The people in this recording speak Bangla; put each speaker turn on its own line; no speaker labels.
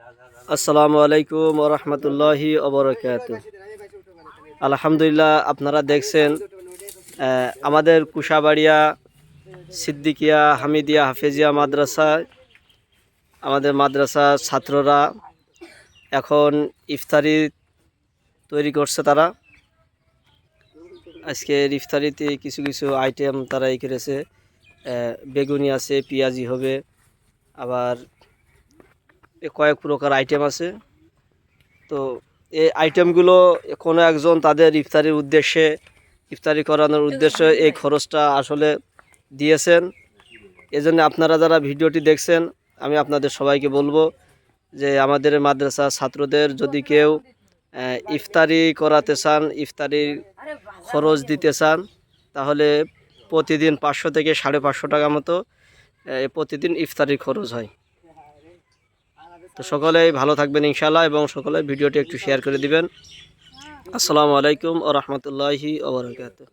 আসসালামু আলাইকুম ওয়া রাহমাতুল্লাহি ওয়া বারাকাতুহু। আলহামদুলিল্লাহ, আপনারা দেখছেন আমাদের কুশাবাড়িয়া সিদ্দিকিয়া হামিদিয়া হাফেজিয়া মাদ্রাসায় আমাদের মাদ্রাসার ছাত্ররা এখন ইফতারি তৈরি করছে। তারা আজকের ইফতারিতে কিছু কিছু আইটেম তারা করেছে। বেগুনি আছে, পেঁয়াজি হবে, আবার কয়েক প্রকার আইটেম আছে। তো এই আইটেমগুলো কোনো একজন তাদের ইফতারি করানোর উদ্দেশ্যে এই খরচটা আসলে দিয়েছেন। এজন্য আপনারা যারা ভিডিওটি দেখছেন, আমি আপনাদের সবাইকে বলবো যে আমাদের মাদ্রাসা ছাত্রদের যদি কেউ ইফতারি করাতে চান, ইফতারির খরচ দিতে চান, তাহলে প্রতিদিন 500 থেকে 550 টাকা মতো প্রতিদিন ইফতারির খরচ হয়। তো সকলেই ভালো থাকবেন ইনশাআল্লাহ, এবং সকলে ভিডিওটি একটু শেয়ার করে দিবেন। আসসালামু আলাইকুম ওয়া রাহমাতুল্লাহি ওয়া বারাকাতুহু।